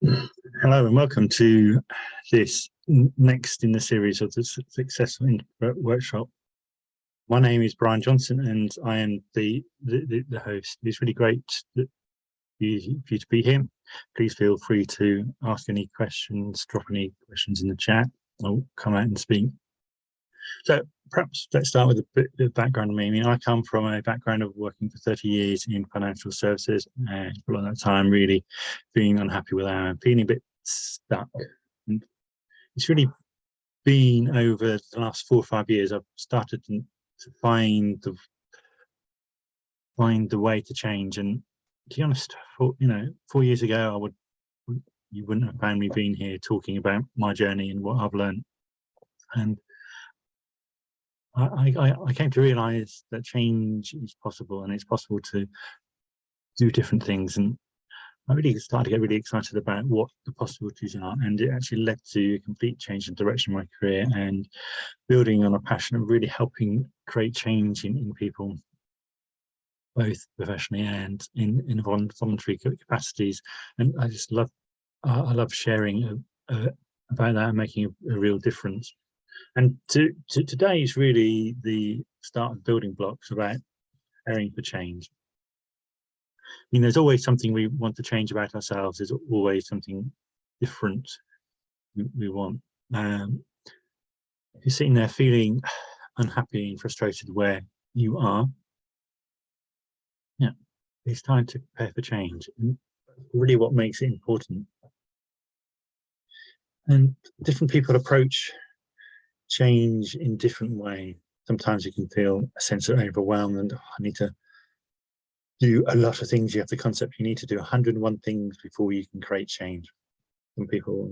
Hello and welcome to this next in the series of the Successful Introvert Workshop. My name is Brian Johnson and I am the host. It's really great for you to be here. Please feel free to ask any questions, drop any questions in the chat, or come out and speak. So perhaps let's start with a bit of background on me. I mean, I come from a background of working for 30 years in financial services, and for a lot of that time really being unhappy with our feeling a bit stuck. And it's really been over the last 4 or 5 years I've started to find the way to change. And to be honest, 4 years ago you wouldn't have found me being here talking about my journey and what I've learned. And I came to realize that change is possible, and it's possible to do different things. And I really started to get really excited about what the possibilities are, and it actually led to a complete change in direction of my career and building on a passion of really helping create change in people, both professionally and in voluntary capacities. And I just love I love sharing about that and making a real difference. And today is really the start of building blocks about preparing for change. I mean, there's always something we want to change about ourselves. There's always something different we want. If you're sitting there feeling unhappy and frustrated where you are, yeah, it's time to prepare for change. And really what makes it important. And different people approach change in different ways. Sometimes you can feel a sense of overwhelm and I need to do a lot of things. You have the concept you need to do 101 things before you can create change. Some people,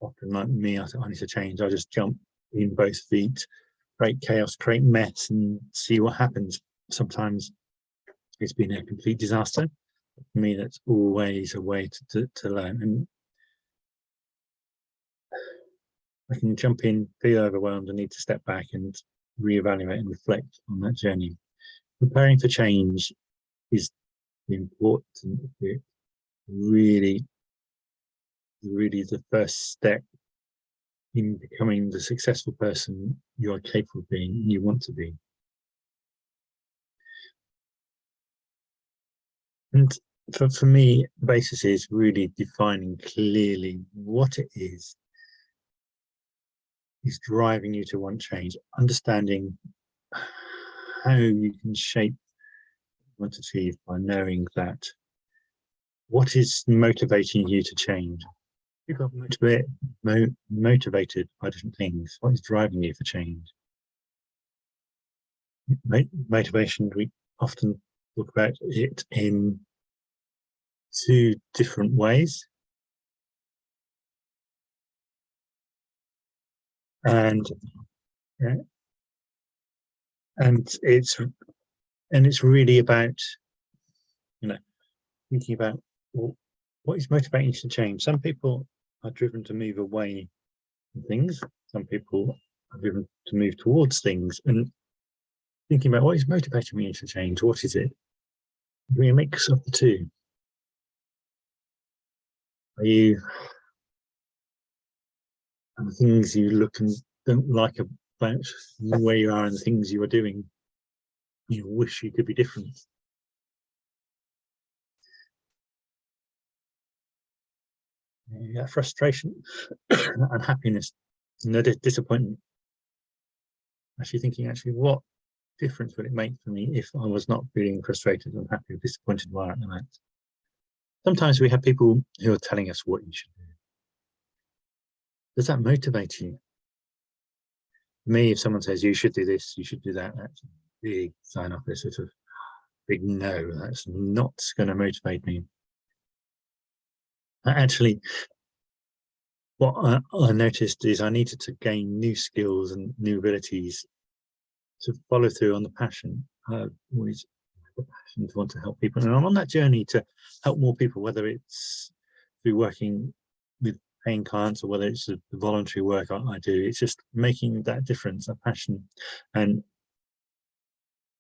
often like me, I think I need to change. I just jump in both feet, create chaos, create mess, and see what happens. Sometimes it's been a complete disaster. For me, that's always a way to learn. And I can jump in, feel overwhelmed, and need to step back and reevaluate and reflect on that journey. Preparing for change is important. It really the first step in becoming the successful person you are capable of being and you want to be. And for me, the basis is really defining clearly what it is driving you to want change, understanding how you can shape what you want to achieve by knowing that what is motivating you to change. People are motivated by different things. What is driving you for change? Motivation, we often talk about it in 2 different ways. And it's really about thinking about, well, what is motivating you to change. Some people are driven to move away from things. Some people are driven to move towards things. And thinking about what is motivating me to change, what is it? Be a mix of the 2. Are the things you look and don't like about where you are and the things you are doing, you wish you could be different? Frustration, unhappiness, disappointment. Actually thinking, what difference would it make for me if I was not feeling frustrated, unhappy, or disappointed where I'm at? Sometimes we have people who are telling us what you should do. Does that motivate you? For me, if someone says you should do this, you should do that, that's a big sign off, this sort of big no. That's not going to motivate me. Actually, what I noticed is I needed to gain new skills and new abilities to follow through on the passion. I've always had the passion to want to help people, and I'm on that journey to help more people, whether it's through working with paying clients or whether it's the voluntary work I do. It's just making that difference, a passion, and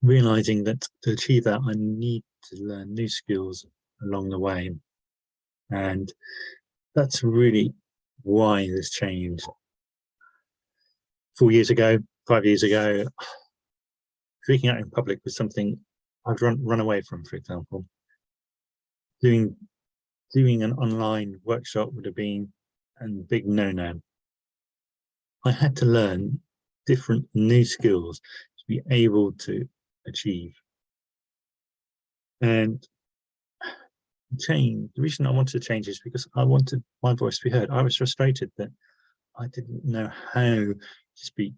realizing that to achieve that I need to learn new skills along the way. And that's really why this changed. 4 years ago, 5 years ago, speaking out in public was something I'd run away from, for example. Doing an online workshop would have been a big no-no. I had to learn different new skills to be able to achieve. And the reason I wanted to change is because I wanted my voice to be heard. I was frustrated that I didn't know how to speak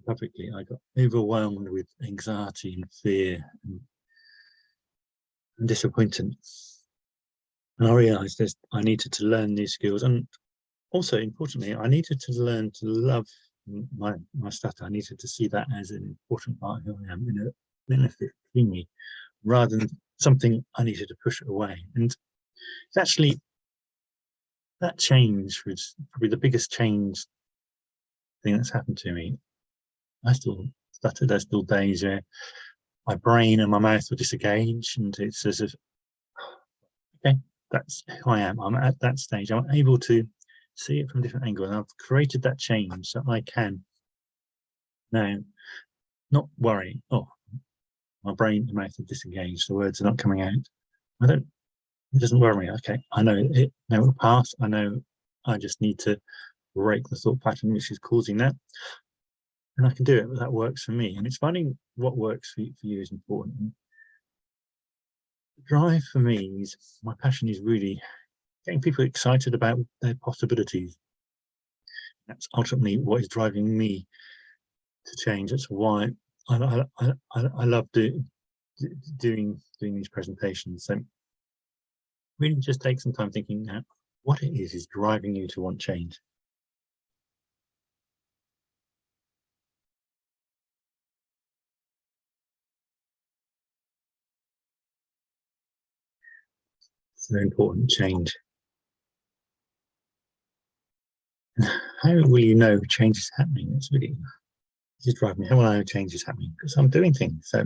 publicly. I got overwhelmed with anxiety and fear and disappointment. And I realized that I needed to learn new skills. And also, importantly, I needed to learn to love my stutter. I needed to see that as an important part of who I am and a benefit to me, rather than something I needed to push away. And it's actually, that change was probably the biggest change thing that's happened to me. I still stutter. There's still days where my brain and my mouth will disengage, and it's as if, okay, that's who I am. I'm at that stage. I'm able to see it from a different angle, and I've created that change so I can now not worry. Oh, my brain and mouth are disengaged. The words are not coming out. It doesn't worry me. Okay, I know it. Now it'll pass. I know I just need to break the thought pattern which is causing that, and I can do it. That works for me. And it's finding what works for you is important. The drive for me is, my passion is really getting people excited about their possibilities. That's ultimately what is driving me to change. That's why I love doing these presentations. So really just take some time thinking now what it is driving you to want change. It's an important change. How will you know change is happening? It's really just driving me. How will I know change is happening? Because I'm doing things. So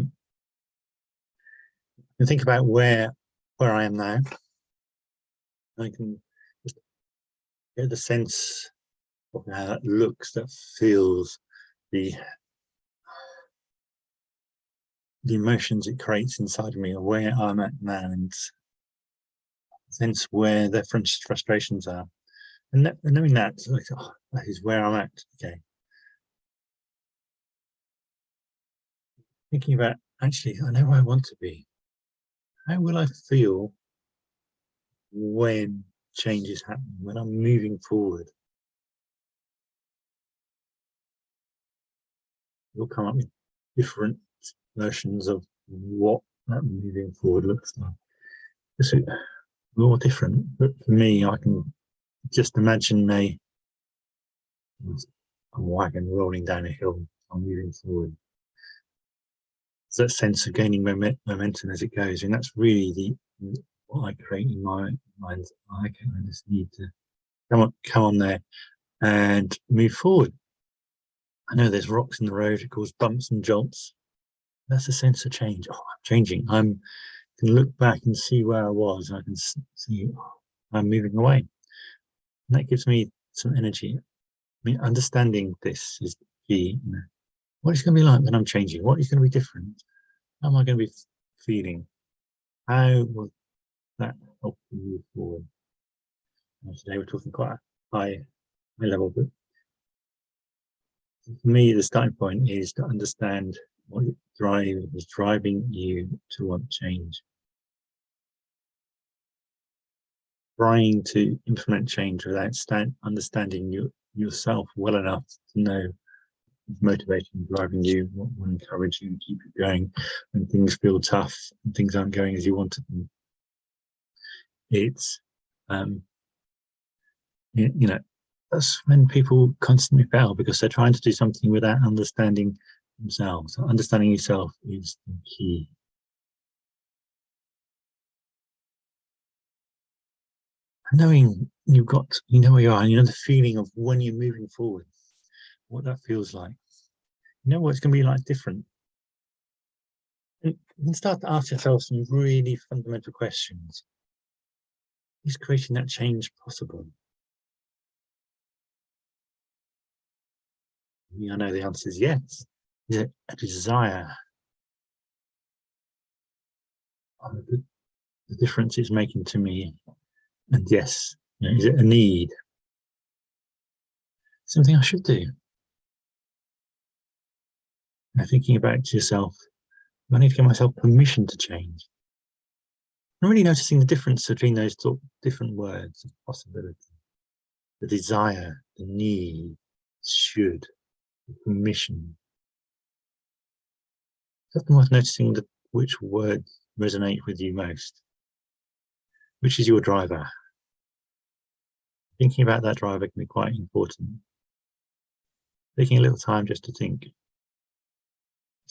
you think about where I am now. I can just get the sense of how that looks, that feels, the emotions it creates inside of me, or where I'm at now, and sense where their frustrations are. And knowing that, like, oh, that is where I'm at. Okay. Thinking about, actually, I know where I want to be. How will I feel when change is happening, when I'm moving forward? You'll come up with different versions of what that moving forward looks like. It's a little different, but for me, I can just imagine a wagon rolling down a hill. I'm moving forward. It's that sense of gaining momentum as it goes, and that's really what I create in my mind. I just need to come on there and move forward. I know there's rocks in the road, it causes bumps and jolts. That's a sense of change. Oh, I'm changing. I can look back and see where I was. I can see I'm moving away. And that gives me some energy. I mean, understanding this is key. You know, what is it going to be like when I'm changing? What is going to be different? How am I going to be feeling? How will that help you move forward? And today we're talking quite a high level, but for me, the starting point is to understand what is driving you to want change. Trying to implement change without understanding yourself well enough to know what's motivating, driving you, what will encourage you to keep you going when things feel tough and things aren't going as you wanted them. It's you know, that's when people constantly fail, because they're trying to do something without understanding themselves. So understanding yourself is the key. Knowing you know where you are, and you know the feeling of when you're moving forward, what that feels like. You know what it's going to be like different. And you can start to ask yourself some really fundamental questions. is creating that change possible? I know the answer is yes. Is it a desire? The difference it's making to me? And yes, is it a need? Something I should do? Now, thinking about to yourself, I need to give myself permission to change. I'm really noticing the difference between those different words of possibility. The desire, the need, should, the permission. It's often worth noticing which words resonate with you most. Which is your driver? Thinking about that driver can be quite important. Taking a little time just to think,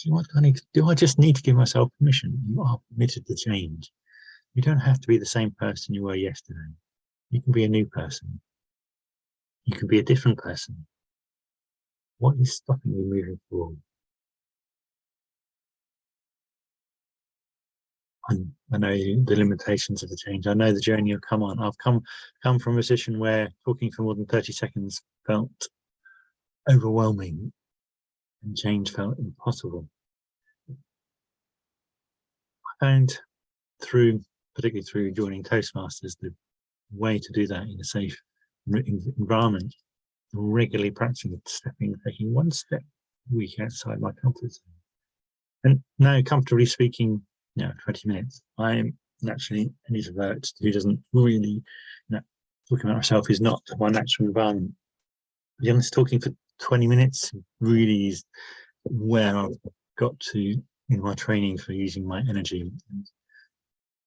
what do I need to do? I just need to give myself permission. You are permitted to change. You don't have to be the same person you were yesterday. You can be a new person. You can be a different person. What is stopping you moving forward? I know the limitations of the change. I know the journey you've come on. I've come from a position where talking for more than 30 seconds felt overwhelming and change felt impossible. I found particularly through joining Toastmasters, the way to do that in a safe environment, regularly practicing taking one step a week outside my comfort zone. And now, comfortably speaking, 20 minutes. I'm naturally an introvert who doesn't really, talking about myself is not my natural environment. To be honest, talking for 20 minutes really is where I've got to in my training for using my energy. And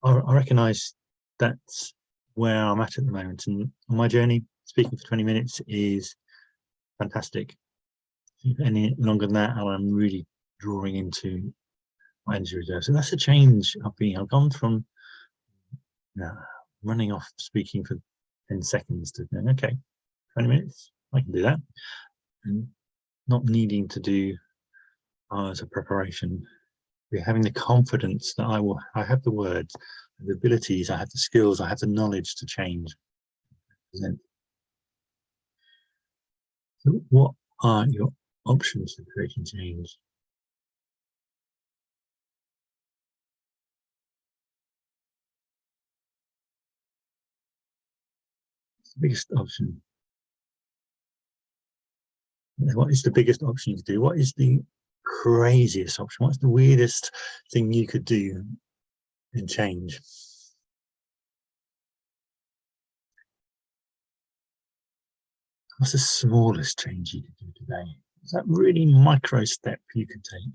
I recognise that's where I'm at the moment. And on my journey, speaking for 20 minutes is fantastic. Any longer than that, I'm really drawing into my energy reserves. And that's a change I've gone from running off speaking for 10 seconds to going, okay, 20 minutes, I can do that. And not needing to do hours of preparation. We're having the confidence that I have the words, the abilities, I have the skills, I have the knowledge to change. So what are your options for creating change? What's the biggest option? What is the biggest option you could do? What is the craziest option? What's the weirdest thing you could do in change? What's the smallest change you could do today? Is that really micro step you could take?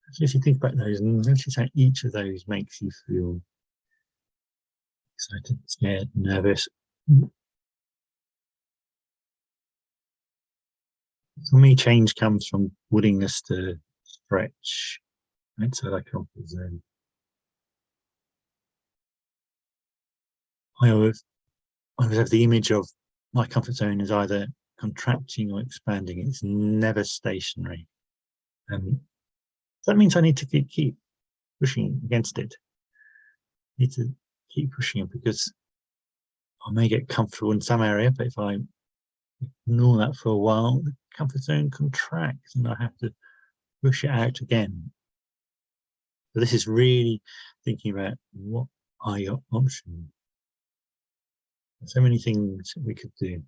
Actually, if you think about those and notice how each of those makes you feel excited, scared, nervous. For me, change comes from willingness to stretch outside our comfort zone. I always have the image of my comfort zone as either contracting or expanding. It's never stationary. That means I need to keep pushing against it. I need to keep pushing it because I may get comfortable in some area, but if I ignore that for a while, the comfort zone contracts and I have to push it out again. So this is really thinking about what are your options. There's so many things we could do.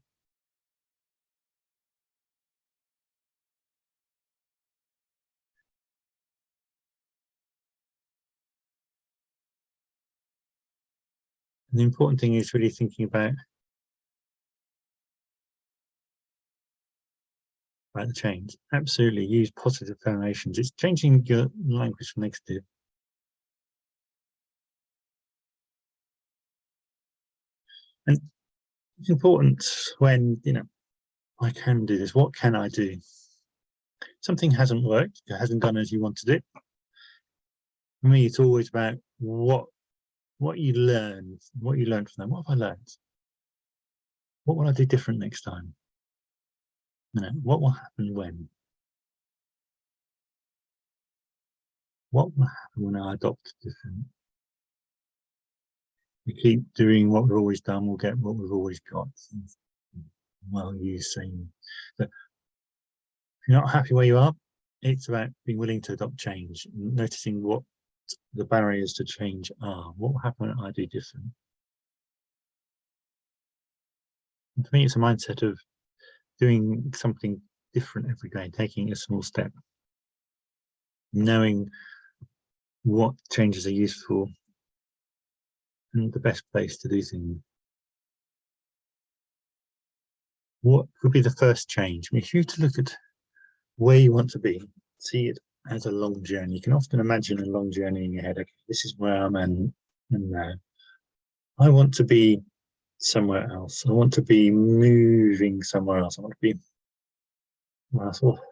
And the important thing is really thinking about the change. Absolutely, use positive affirmations. It's changing your language from negative. And it's important when, I can do this. What can I do? Something hasn't worked, it hasn't gone as you wanted it. For me, it's always about what you learned from them. What have I learned? What will I do different next time? What will happen when? What will happen when I adopt different we keep doing what we've always done, we'll get what we've always got. Well, you saying that if you're not happy where you are, it's about being willing to adopt change, noticing what the barriers to change are. What will happen when I do different? And for me, it's a mindset of doing something different every day, taking a small step, knowing what changes are useful and the best place to do things. What could be the first change? I mean, if you were to look at where you want to be, see it as a long journey. You can often imagine a long journey in your head. Okay, this is where I'm and now. I want to be somewhere else. I want to be moving somewhere else. I want to be, well, sort of,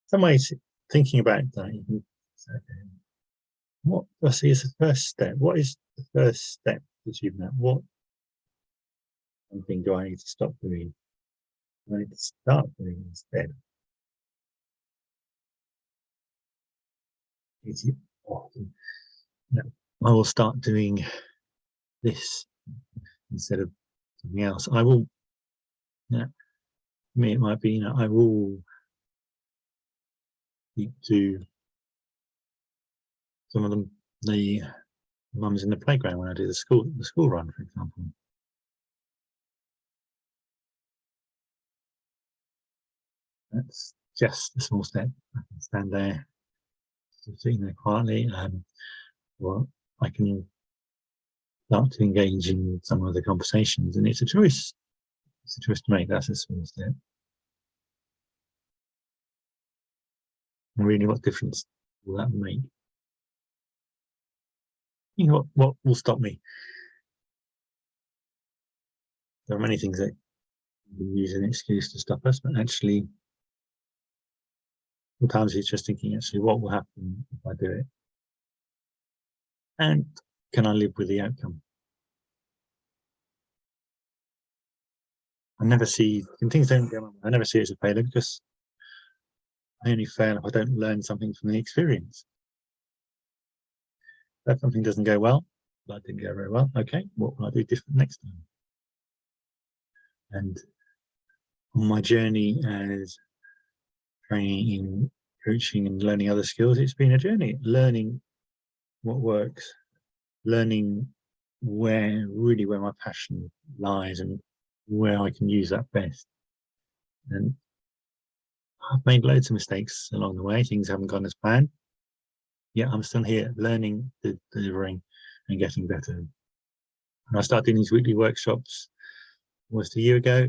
some ways thinking about that, you can say, okay, what I see is the first step. What is the first step to achieving that? What something do I need to stop doing? I need to start doing instead. It's often, no, I will start doing this instead of something else. I will, for me it might be, I will speak to some of them, the mums in the playground when I do the school run, for example. That's just a small step. I can stand there, sitting there quietly, or I can start to engage in some of the conversations, and it's a choice. It's a choice to make. That's a small step. And really, what difference will that make? You know what will stop me? There are many things that use an excuse to stop us, but actually, sometimes it's just thinking, actually, what will happen if I do it? And can I live with the outcome? I never see, when things don't go well, I never see it as a failure, because I only fail if I don't learn something from the experience. If something doesn't go well, that didn't go very well, okay, what will I do different next time? And on my journey as training in coaching and learning other skills, it's been a journey, learning what works, learning where my passion lies and where I can use that best. And I've made loads of mistakes along the way. Things haven't gone as planned. Yeah, I'm still here learning, delivering and getting better. And I started doing these weekly workshops almost a year ago.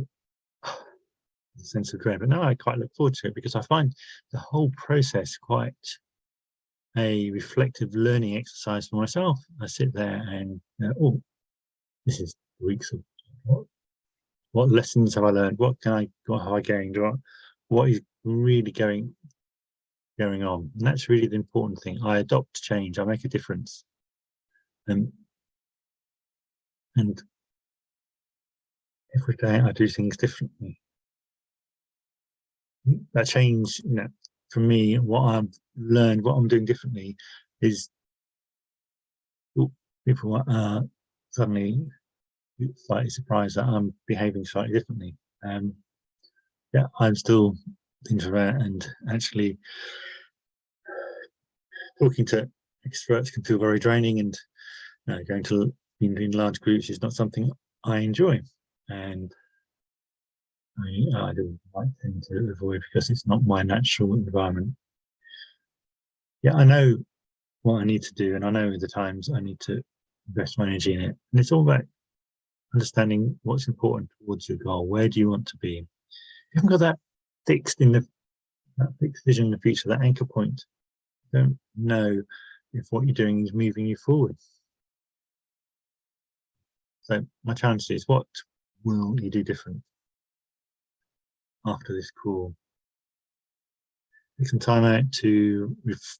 A sense of dread, but now I quite look forward to it, because I find the whole process quite a reflective learning exercise for myself. I sit there and oh, this is weeks of what lessons have I learned? What have I gained? What is really going on? And that's really the important thing. I adopt change. I make a difference. And every day I do things differently. That change, for me, what I've learned, what I'm doing differently is people are suddenly slightly surprised that I'm behaving slightly differently. Yeah, I'm still introvert, and actually talking to extroverts can feel very draining, and going to in large groups is not something I enjoy, and I do tend to avoid, because it's not my natural environment. Yeah, I know what I need to do, and I know the times I need to invest my energy in it, and it's all about understanding what's important towards your goal. Where do you want to be? You haven't got that fixed vision in the future, that anchor point. You don't know if what you're doing is moving you forward. So my challenge is, what will you do different after this call? Take some time out to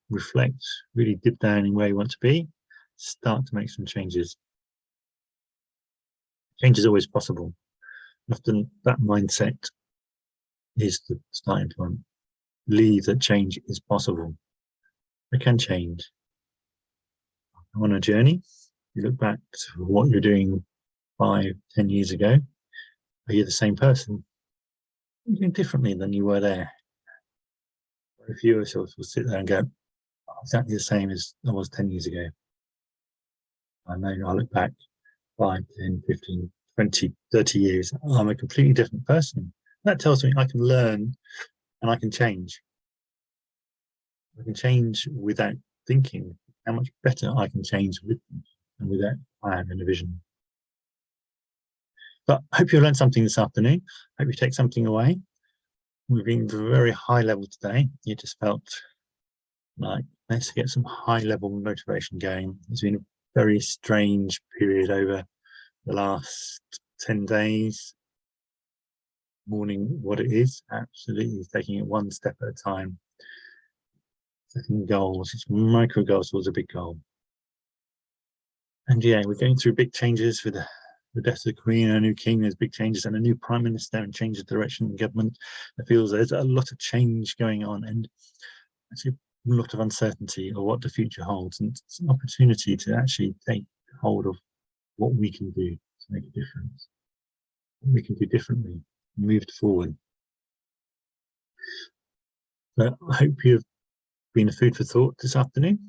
reflect, really dip down in where you want to be, start to make some changes. Change is always possible. Often that mindset is the starting point. Believe that change is possible. I can change. I'm on a journey. You look back to what you're doing 5, 10 years ago. Are you the same person? Are you doing differently than you were there? Very few of us will sit there and go, exactly the same as I was 10 years ago. I know I look back 5, 10, 15, 20, 30 years, I'm a completely different person. That tells me I can learn and I can change. I can change without thinking how much better I can change with and without plan and a vision. But I hope you learned something this afternoon. I hope you take something away. We've been very high level today. You just felt like, let's get some high level motivation going. It's been a very strange period over the last 10 days. Morning what it is, absolutely taking it one step at a time. Setting goals, it's micro goals towards a big goal. And yeah, we're going through big changes with the death of the Queen and a new king. There's big changes and a new prime minister and change of direction in government. It feels there's a lot of change going on and actually a lot of uncertainty of what the future holds. And it's an opportunity to actually take hold of what we can do to make a difference, what we can do differently, moved forward. So I hope you've been a food for thought this afternoon.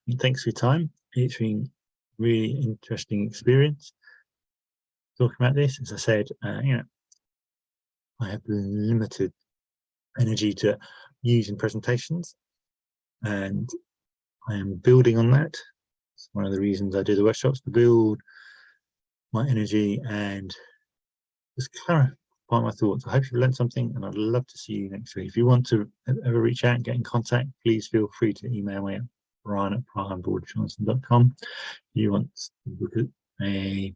And thanks for your time. It's been a really interesting experience talking about this. As I said, you know, I have limited energy to use in presentations, and I am building on that. It's one of the reasons I do the workshops, to build my energy and just clarify my thoughts. I hope you've learned something, and I'd love to see you next week. If you want to ever reach out and get in contact, please feel free to email me at brian@brianboardjohnson.com. If you want to look at a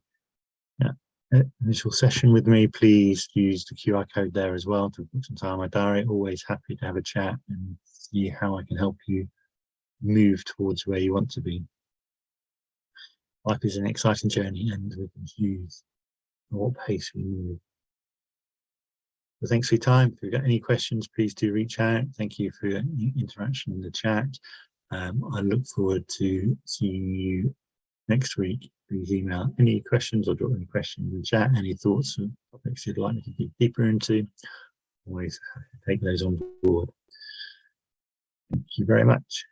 initial session with me, please use the QR code there as well to put some time in my diary. Always happy to have a chat and see how I can help you move towards where you want to be. Life is an exciting journey, and we can choose at what pace we move. So thanks for your time. If you've got any questions, please do reach out. Thank you for your interaction in the chat. I look forward to seeing you next week. Please email any questions or drop any questions in the chat, any thoughts and topics you'd like me to dig deeper into. Always happy to take those on board. Thank you very much.